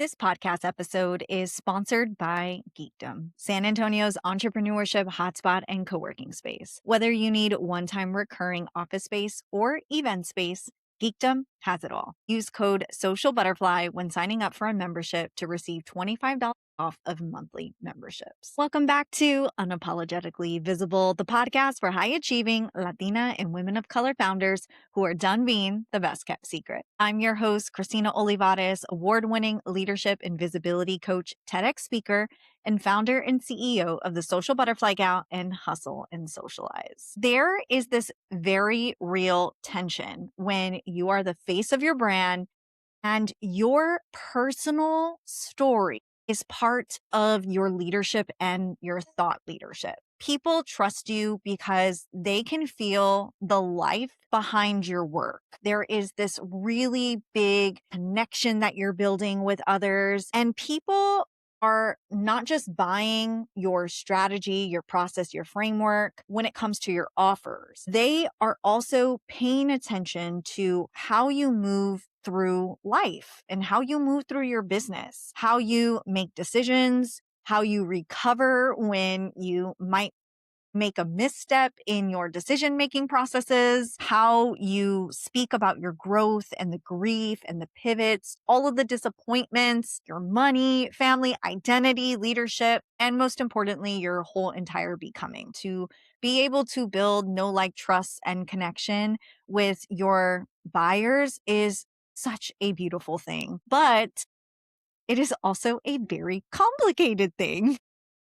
This podcast episode is sponsored by Geekdom, San Antonio's entrepreneurship hotspot and co-working space. Whether you need one-time recurring office space or event space, Geekdom has it all. Use code SOCIALBUTTERFLY when signing up for a membership to receive $25 off of monthly memberships. Welcome back to Unapologetically Visible, the podcast for high-achieving Latina and women of color founders who are done being the best kept secret. I'm your host, Christina Olivarez, award-winning leadership and visibility coach, TEDx speaker, and founder and CEO of the Social Butterfly Gal and Hustle and Socialize. There is this very real tension when you are the face of your brand and your personal story is part of your leadership and your thought leadership. People trust you because they can feel the life behind your work. There is this really big connection that you're building with others, and people are not just buying your strategy, your process, your framework when it comes to your offers. They are also paying attention to how you move through life and how you move through your business, how you make decisions, how you recover when you might make a misstep in your decision-making processes, how you speak about your growth and the grief and the pivots, all of the disappointments, your money, family, identity, leadership, and most importantly, your whole entire becoming. To be able to build know, like, trust, and connection with your buyers is such a beautiful thing, but it is also a very complicated thing.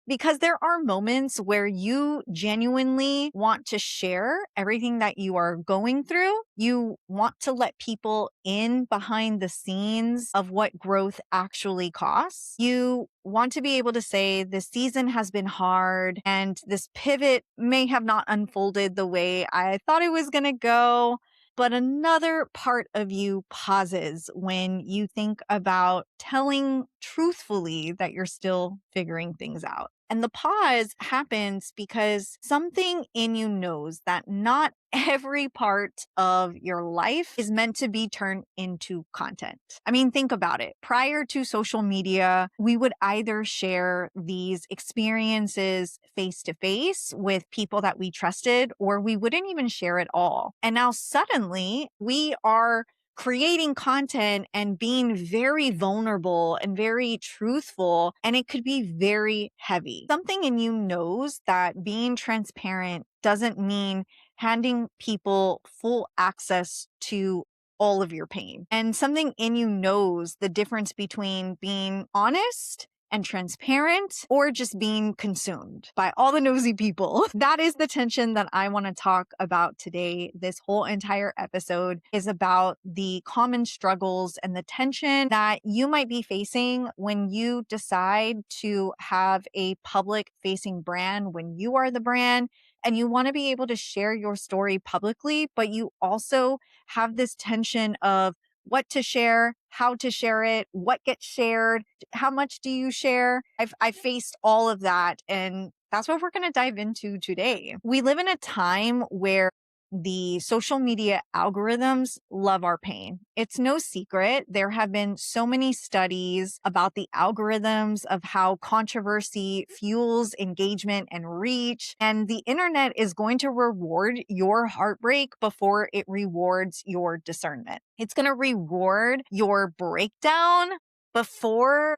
Because there are moments where you genuinely want to share everything that you are going through. You want to let people in behind the scenes of what growth actually costs. You want to be able to say this season has been hard and this pivot may have not unfolded the way I thought it was going to go. But another part of you pauses when you think about telling truthfully that you're still figuring things out. And the pause happens because something in you knows that not every part of your life is meant to be turned into content. I mean, think about it. Prior to social media, we would either share these experiences face to face with people that we trusted, or we wouldn't even share at all. And now suddenly we are creating content and being very vulnerable and very truthful, and it could be very heavy. Something in you knows that being transparent doesn't mean handing people full access to all of your pain. And something in you knows the difference between being honest and transparent or just being consumed by all the nosy people. That is the tension that I want to talk about today. This whole entire episode is about the common struggles and the tension that you might be facing when you decide to have a public facing brand, when you are the brand and you want to be able to share your story publicly, but you also have this tension of what to share, how to share it, what gets shared, how much do you share? I've faced all of that, and that's what we're going to dive into today. We live in a time where the social media algorithms love our pain. It's no secret. There have been so many studies about the algorithms of how controversy fuels engagement and reach. And the internet is going to reward your heartbreak before it rewards your discernment. It's going to reward your breakdown before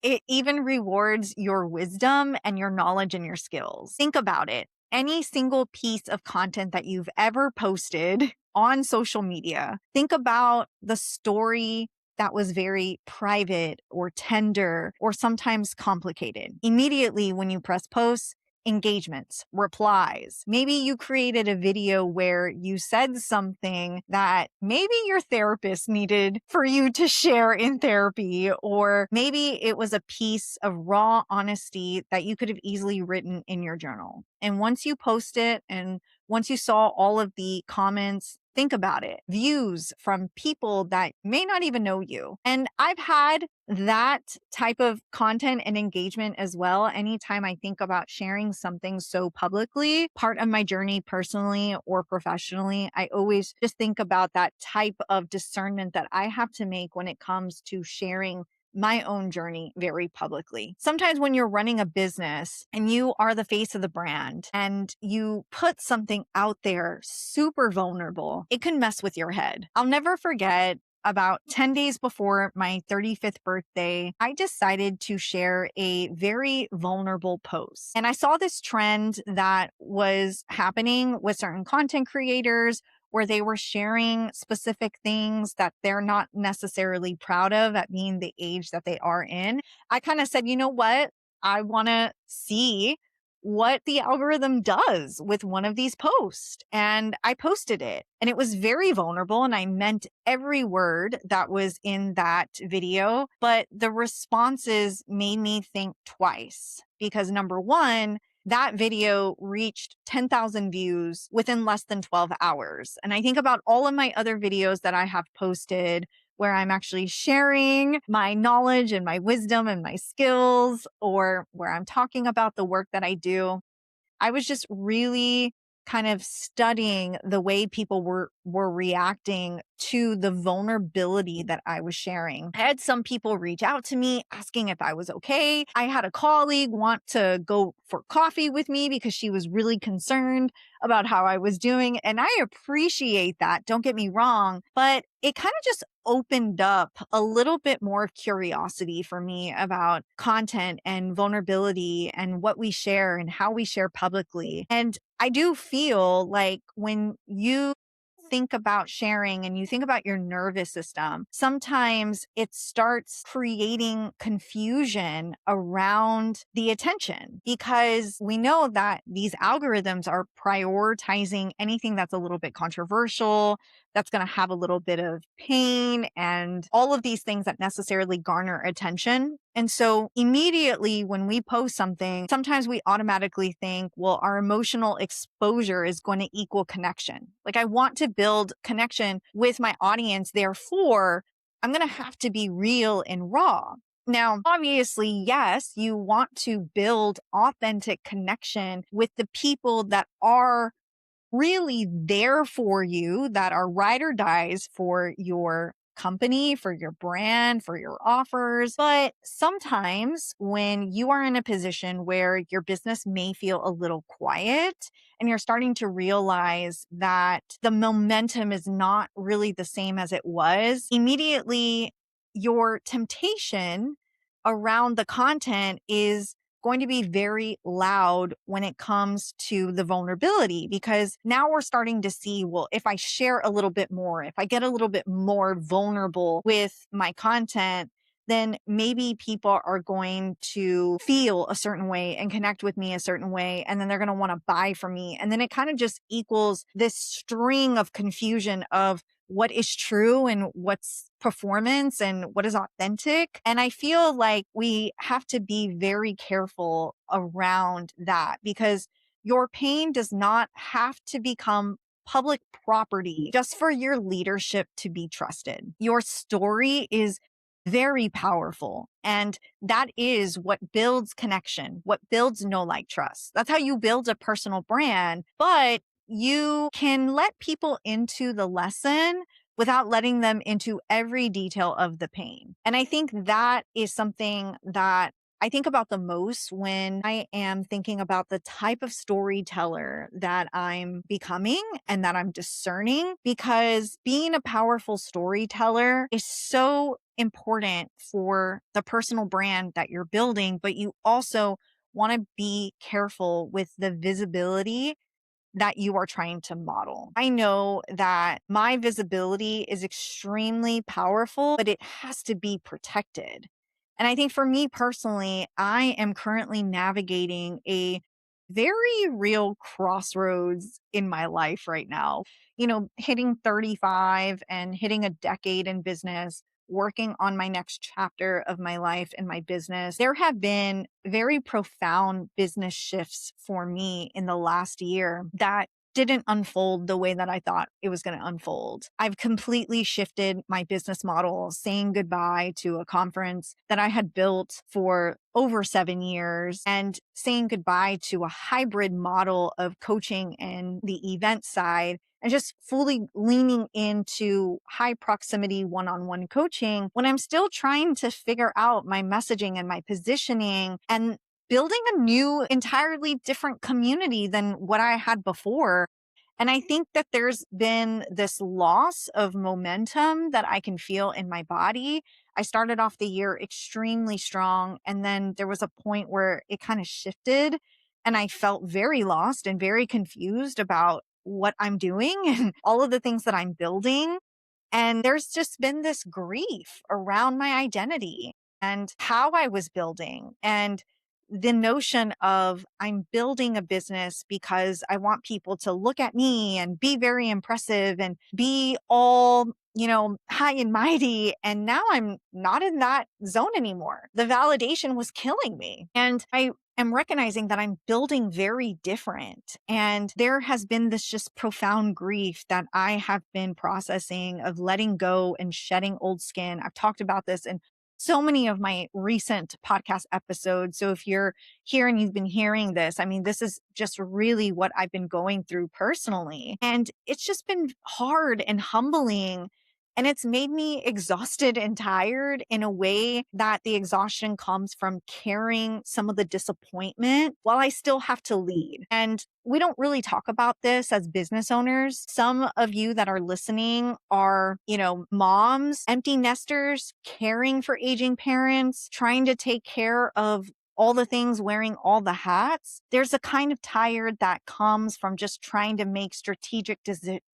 it even rewards your wisdom and your knowledge and your skills. Think about it. Any single piece of content that you've ever posted on social media, think about the story that was very private or tender or sometimes complicated. Immediately when you press post, engagements, replies. Maybe you created a video where you said something that maybe your therapist needed for you to share in therapy, or maybe it was a piece of raw honesty that you could have easily written in your journal. And once you post it and once you saw all of the comments, think about it. Views from people that may not even know you. And I've had that type of content and engagement as well. Anytime I think about sharing something so publicly, part of my journey personally or professionally, I always just think about that type of discernment that I have to make when it comes to sharing my own journey very publicly. Sometimes when you're running a business and you are the face of the brand and you put something out there super vulnerable, it can mess with your head. I'll never forget about 10 days before my 35th birthday, I decided to share a very vulnerable post. And I saw this trend that was happening with certain content creators where they were sharing specific things that they're not necessarily proud of at being the age that they are in. I kind of said, you know what? I want to see what the algorithm does with one of these posts. And I posted it, and it was very vulnerable, and I meant every word that was in that video. But the responses made me think twice because number one, that video reached 10,000 views within less than 12 hours. And I think about all of my other videos that I have posted where I'm actually sharing my knowledge and my wisdom and my skills, or where I'm talking about the work that I do. I was just really kind of studying the way people were reacting to the vulnerability that I was sharing. I had some people reach out to me asking if I was okay. I had a colleague want to go for coffee with me because she was really concerned about how I was doing. And I appreciate that. Don't get me wrong, but it kind of just opened up a little bit more curiosity for me about content and vulnerability and what we share and how we share publicly. And I do feel like when you think about sharing and you think about your nervous system, sometimes it starts creating confusion around the attention because we know that these algorithms are prioritizing anything that's a little bit controversial, that's going to have a little bit of pain and all of these things that necessarily garner attention. And so immediately when we post something, sometimes we automatically think, well, our emotional exposure is going to equal connection. Like I want to build connection with my audience. Therefore, I'm going to have to be real and raw. Now, obviously, yes, you want to build authentic connection with the people that are really there for you, that are ride or dies for your company, for your brand, for your offers. But sometimes when you are in a position where your business may feel a little quiet and you're starting to realize that the momentum is not really the same as it was, immediately your temptation around the content is going to be very loud when it comes to the vulnerability, because now we're starting to see, well, if I share a little bit more, if I get a little bit more vulnerable with my content, then maybe people are going to feel a certain way and connect with me a certain way. And then they're going to want to buy from me. And then it kind of just equals this string of confusion of what is true and what's performance and what is authentic. And I feel like we have to be very careful around that because your pain does not have to become public property just for your leadership to be trusted. Your story is very powerful. And that is what builds connection, what builds know, like, trust. That's how you build a personal brand. But you can let people into the lesson without letting them into every detail of the pain. And I think that is something that I think about the most when I am thinking about the type of storyteller that I'm becoming and that I'm discerning, because being a powerful storyteller is so important for the personal brand that you're building, but you also want to be careful with the visibility that you are trying to model. I know that my visibility is extremely powerful, but it has to be protected. And I think for me personally, I am currently navigating a very real crossroads in my life right now. You know, hitting 35 and hitting a decade in business, working on my next chapter of my life and my business, there have been very profound business shifts for me in the last year that didn't unfold the way that I thought it was going to unfold. I've completely shifted my business model, saying goodbye to a conference that I had built for over 7 years and saying goodbye to a hybrid model of coaching and the event side and just fully leaning into high proximity one-on-one coaching when I'm still trying to figure out my messaging and my positioning and building a new, entirely different community than what I had before. And I think that there's been this loss of momentum that I can feel in my body. I started off the year extremely strong, and then there was a point where it kind of shifted, and I felt very lost and very confused about what I'm doing and all of the things that I'm building. And there's just been this grief around my identity and how I was building, and the notion of I'm building a business because I want people to look at me and be very impressive and be all, high and mighty. And now I'm not in that zone anymore. The validation was killing me. And I am recognizing that I'm building very different. And there has been this just profound grief that I have been processing of letting go and shedding old skin. I've talked about this in so many of my recent podcast episodes. So if you're here and you've been hearing this, I mean, this is just really what I've been going through personally. And it's just been hard and humbling. And it's made me exhausted and tired in a way that the exhaustion comes from carrying some of the disappointment while I still have to lead. And we don't really talk about this as business owners. Some of you that are listening are, moms, empty nesters, caring for aging parents, trying to take care of all the things, wearing all the hats. There's a kind of tired that comes from just trying to make strategic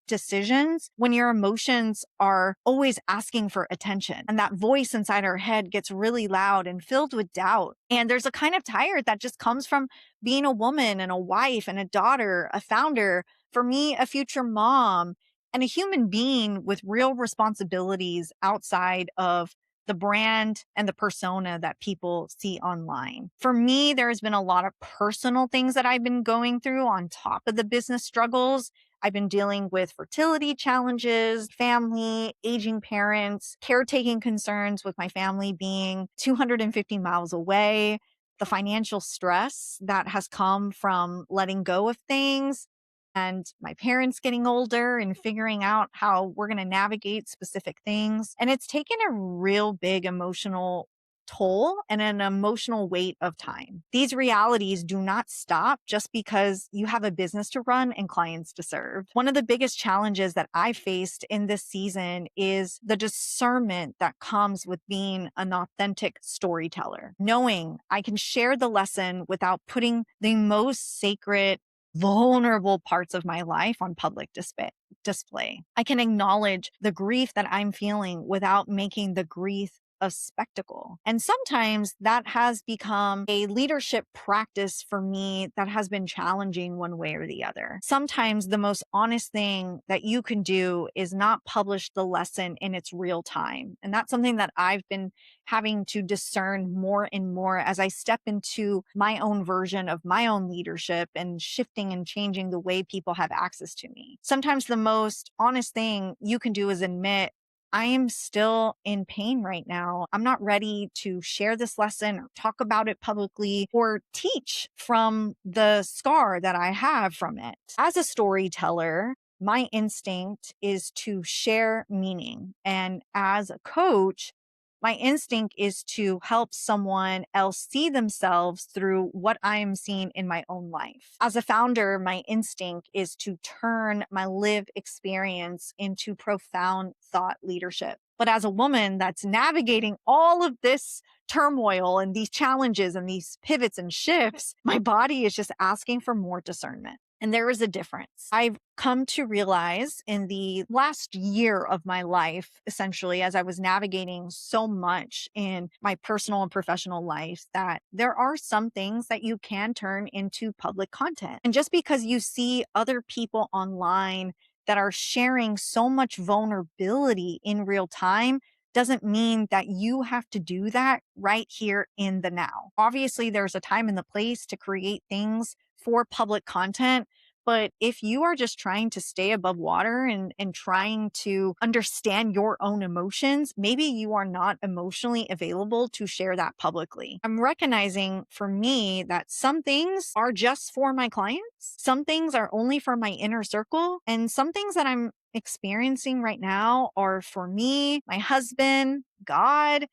decisions when your emotions are always asking for attention. And that voice inside our head gets really loud and filled with doubt. And there's a kind of tired that just comes from being a woman and a wife and a daughter, a founder, for me, a future mom, and a human being with real responsibilities outside of the brand and the persona that people see online. For me, there has been a lot of personal things that I've been going through on top of the business struggles. I've been dealing with fertility challenges, family, aging parents, caretaking concerns with my family being 250 miles away, the financial stress that has come from letting go of things, and my parents getting older and figuring out how we're going to navigate specific things. And it's taken a real big emotional toll and an emotional weight of time. These realities do not stop just because you have a business to run and clients to serve. One of the biggest challenges that I faced in this season is the discernment that comes with being an authentic storyteller, knowing I can share the lesson without putting the most sacred, vulnerable parts of my life on public display. I can acknowledge the grief that I'm feeling without making the grief a spectacle. And sometimes that has become a leadership practice for me that has been challenging one way or the other. Sometimes the most honest thing that you can do is not publish the lesson in its real time. And that's something that I've been having to discern more and more as I step into my own version of my own leadership and shifting and changing the way people have access to me. Sometimes the most honest thing you can do is admit, I am still in pain right now. I'm not ready to share this lesson or talk about it publicly or teach from the scar that I have from it. As a storyteller, my instinct is to share meaning. And as a coach, my instinct is to help someone else see themselves through what I am seeing in my own life. As a founder, my instinct is to turn my lived experience into profound thought leadership. But as a woman that's navigating all of this turmoil and these challenges and these pivots and shifts, my body is just asking for more discernment. And there is a difference. I've come to realize in the last year of my life, essentially, as I was navigating so much in my personal and professional life, that there are some things that you can turn into public content. And just because you see other people online that are sharing so much vulnerability in real time doesn't mean that you have to do that right here in the now. Obviously, there's a time and the place to create things for public content, But if you are just trying to stay above water and trying to understand your own emotions, maybe you are not emotionally available to share that publicly. I'm recognizing for me that some things are just for my clients, some things are only for my inner circle, and some things that I'm experiencing right now are for me, my husband, God,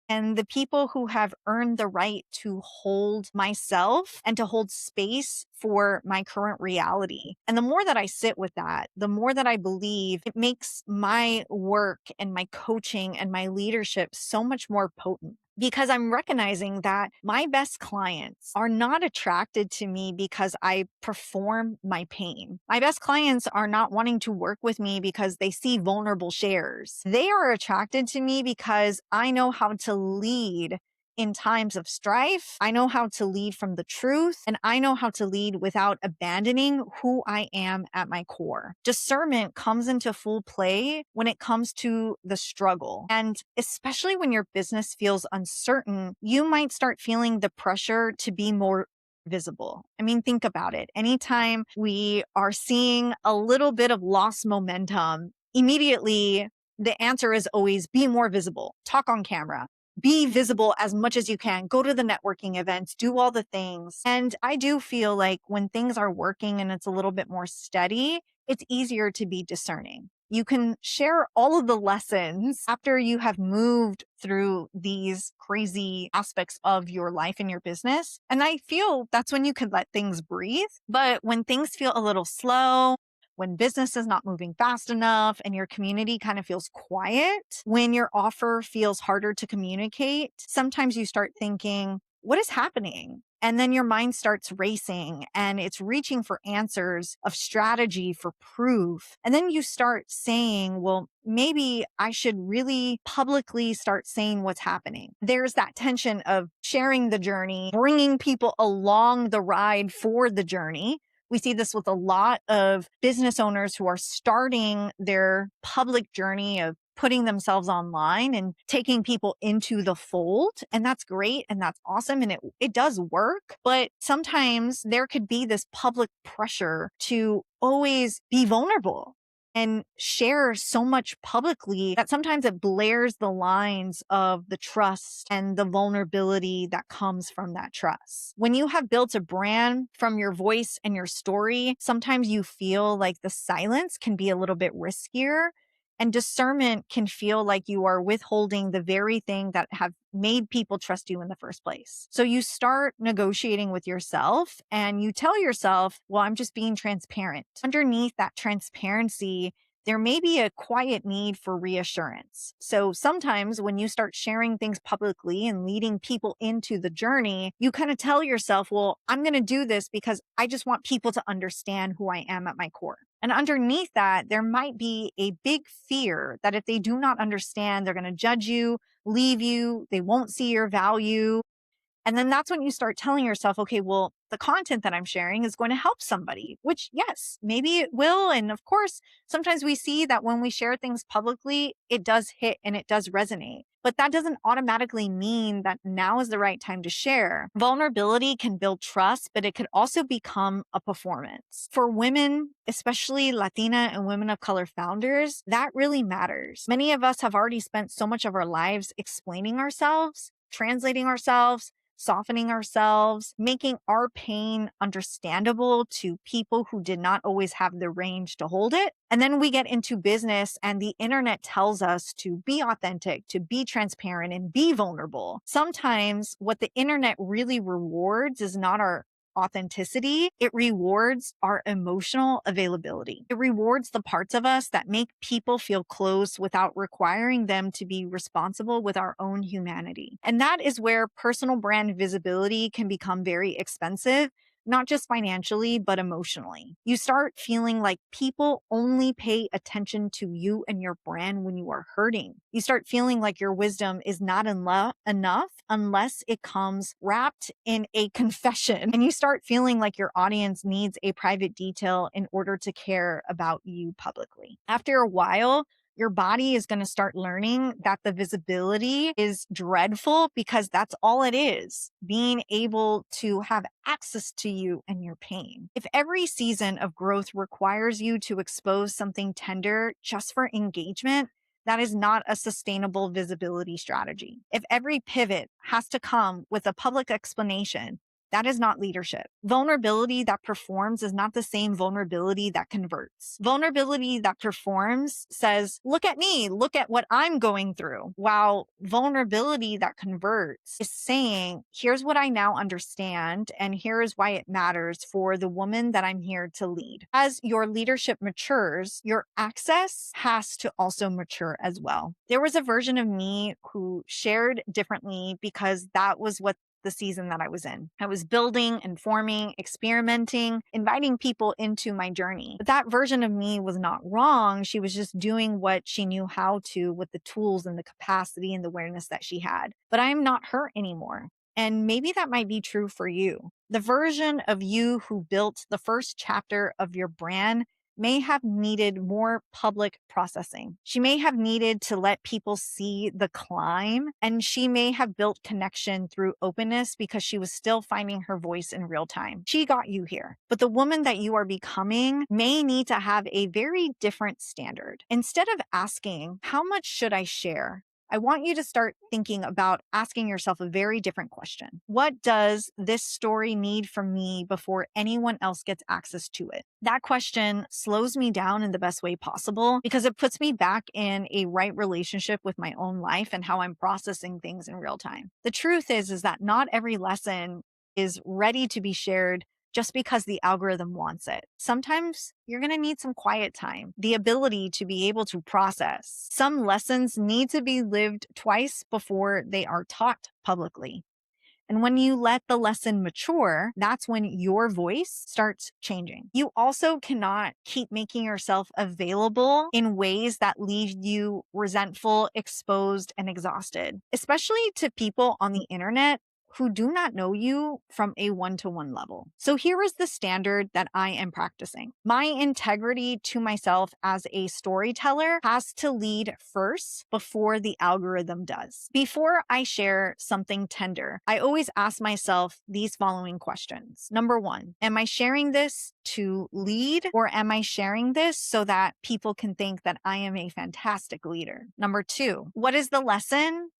and the people who have earned the right to hold myself and to hold space for my current reality. And the more that I sit with that, the more that I believe it makes my work and my coaching and my leadership so much more potent. Because I'm recognizing that my best clients are not attracted to me because I perform my pain. My best clients are not wanting to work with me because they see vulnerable shares. They are attracted to me because I know how to lead in times of strife. I know how to lead from the truth, and I know how to lead without abandoning who I am at my core. Discernment comes into full play when it comes to the struggle. And especially when your business feels uncertain, you might start feeling the pressure to be more visible. I mean, think about it. Anytime we are seeing a little bit of lost momentum, immediately the answer is always be more visible, talk on camera, be visible as much as you can, go to the networking events, do all the things. And I do feel like when things are working and it's a little bit more steady, it's easier to be discerning. You can share all of the lessons after you have moved through these crazy aspects of your life and your business. And I feel that's when you can let things breathe. But when things feel a little slow, when business is not moving fast enough and your community kind of feels quiet, when your offer feels harder to communicate, sometimes you start thinking, what is happening? And then your mind starts racing and it's reaching for answers of strategy for proof. And then you start saying, well, maybe I should really publicly start saying what's happening. There's that tension of sharing the journey, bringing people along the ride for the journey. We see this with a lot of business owners who are starting their public journey of putting themselves online and taking people into the fold. And that's great. And that's awesome. And it does work. But sometimes there could be this public pressure to always be vulnerable and share so much publicly that sometimes it blurs the lines of the trust and the vulnerability that comes from that trust. When you have built a brand from your voice and your story, sometimes you feel like the silence can be a little bit riskier. And discernment can feel like you are withholding the very thing that have made people trust you in the first place. So you start negotiating with yourself and you tell yourself, well, I'm just being transparent. Underneath that transparency, there may be a quiet need for reassurance. So sometimes when you start sharing things publicly and leading people into the journey, you kind of tell yourself, well, I'm going to do this because I just want people to understand who I am at my core. And underneath that, there might be a big fear that if they do not understand, they're going to judge you, leave you, they won't see your value. And then that's when you start telling yourself, okay, well, the content that I'm sharing is going to help somebody, which yes, maybe it will. And of course, sometimes we see that when we share things publicly, it does hit and it does resonate. But that doesn't automatically mean that now is the right time to share. Vulnerability can build trust, but it could also become a performance. For women, especially Latina and women of color founders, that really matters. Many of us have already spent so much of our lives explaining ourselves, translating ourselves, softening ourselves, making our pain understandable to people who did not always have the range to hold it. And then we get into business and the internet tells us to be authentic, to be transparent and be vulnerable. Sometimes what the internet really rewards is not our authenticity. It rewards our emotional availability. It rewards the parts of us that make people feel close without requiring them to be responsible with our own humanity. And that is where personal brand visibility can become very expensive, not just financially, but emotionally. You start feeling like people only pay attention to you and your brand when you are hurting. You start feeling like your wisdom is not enough unless it comes wrapped in a confession. And you start feeling like your audience needs a private detail in order to care about you publicly. After a while, Your body is going to start learning that the visibility is dreadful because that's all it is, being able to have access to you and your pain. If every season of growth requires you to expose something tender just for engagement, that is not a sustainable visibility strategy. If every pivot has to come with a public explanation, that is not leadership. Vulnerability that performs is not the same vulnerability that converts. Vulnerability that performs says, look at me, look at what I'm going through. While vulnerability that converts is saying, here's what I now understand, and here is why it matters for the woman that I'm here to lead. As your leadership matures, your access has to also mature as well. There was a version of me who shared differently because that was what the season that I was in. I was building and forming, experimenting, inviting people into my journey. But that version of me was not wrong. She was just doing what she knew how to with the tools and the capacity and the awareness that she had. But I'm not her anymore. And maybe that might be true for you. The version of you who built the first chapter of your brand may have needed more public processing. She may have needed to let people see the climb, and she may have built connection through openness because she was still finding her voice in real time. She got you here, but the woman that you are becoming may need to have a very different standard. Instead of asking, how much should I share? I want you to start thinking about asking yourself a very different question. What does this story need from me before anyone else gets access to it? That question slows me down in the best way possible because it puts me back in a right relationship with my own life and how I'm processing things in real time. The truth is that not every lesson is ready to be shared just because the algorithm wants it. Sometimes you're going to need some quiet time, the ability to be able to process. Some lessons need to be lived twice before they are taught publicly. And when you let the lesson mature, that's when your voice starts changing. You also cannot keep making yourself available in ways that leave you resentful, exposed, and exhausted, especially to people on the internet who do not know you from a one-to-one level. So here is the standard that I am practicing. My integrity to myself as a storyteller has to lead first before the algorithm does. Before I share something tender, I always ask myself these following questions. Number one, am I sharing this to lead, or am I sharing this so that people can think that I am a fantastic leader? Number two, what is the lesson?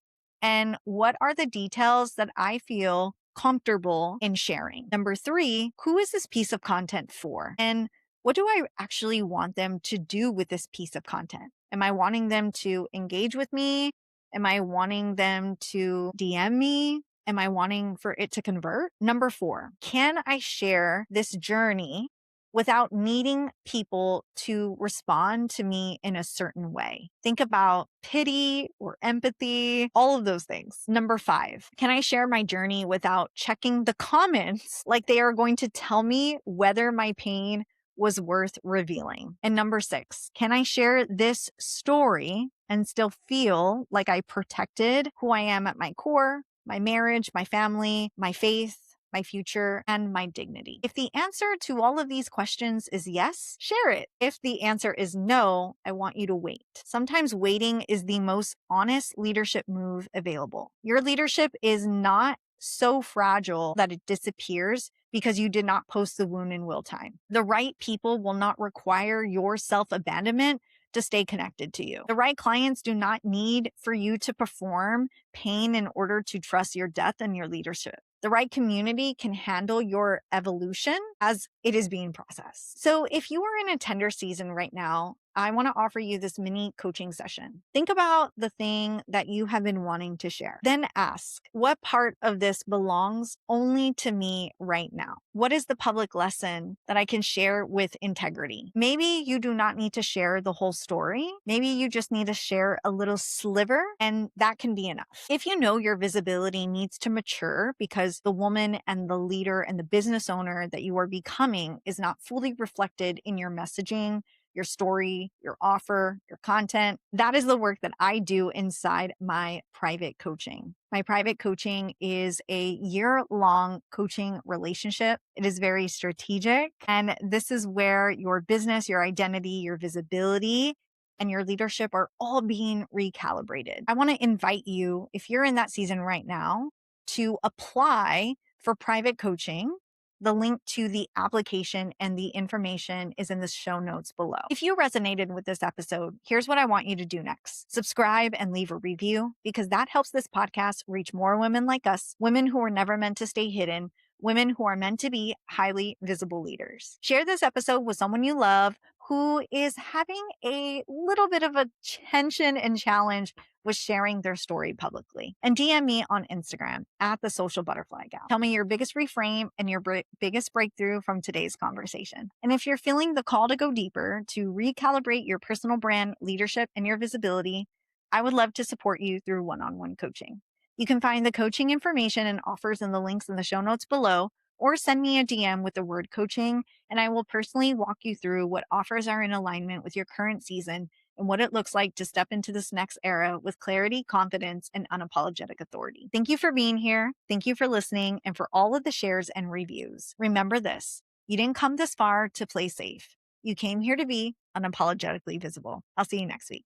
And what are the details that I feel comfortable in sharing? Number three, who is this piece of content for? And what do I actually want them to do with this piece of content? Am I wanting them to engage with me? Am I wanting them to DM me? Am I wanting for it to convert? Number four, can I share this journey without needing people to respond to me in a certain way? Think about pity or empathy, all of those things. Number five, can I share my journey without checking the comments like they are going to tell me whether my pain was worth revealing? And number six, can I share this story and still feel like I protected who I am at my core, my marriage, my family, my faith, my future, and my dignity? If the answer to all of these questions is yes, share it. If the answer is no, I want you to wait. Sometimes waiting is the most honest leadership move available. Your leadership is not so fragile that it disappears because you did not post the wound in real time. The right people will not require your self-abandonment to stay connected to you. The right clients do not need for you to perform pain in order to trust your depth and your leadership. The right community can handle your evolution as it is being processed. So if you are in a tender season right now, I want to offer you this mini coaching session. Think about the thing that you have been wanting to share. Then ask, what part of this belongs only to me right now? What is the public lesson that I can share with integrity? Maybe you do not need to share the whole story. Maybe you just need to share a little sliver, and that can be enough. If you know your visibility needs to mature because the woman and the leader and the business owner that you are becoming is not fully reflected in your messaging, your story, your offer, your content, that is the work that I do inside my private coaching. My private coaching is a year-long coaching relationship. It is very strategic. And this is where your business, your identity, your visibility and your leadership are all being recalibrated. I want to invite you, if you're in that season right now, to apply for private coaching. The link to the application and the information is in the show notes below. If you resonated with this episode, here's what I want you to do next. Subscribe and leave a review, because that helps this podcast reach more women like us, women who are never meant to stay hidden, women who are meant to be highly visible leaders. Share this episode with someone you love who is having a little bit of a tension and challenge with sharing their story publicly. And DM me on Instagram at the Social Butterfly Gal. Tell me your biggest reframe and your biggest breakthrough from today's conversation. And if you're feeling the call to go deeper, to recalibrate your personal brand, leadership, and your visibility, I would love to support you through one-on-one coaching. You can find the coaching information and offers in the links in the show notes below, or send me a DM with the word coaching, and I will personally walk you through what offers are in alignment with your current season and what it looks like to step into this next era with clarity, confidence, and unapologetic authority. Thank you for being here. Thank you for listening and for all of the shares and reviews. Remember this: you didn't come this far to play safe. You came here to be unapologetically visible. I'll see you next week.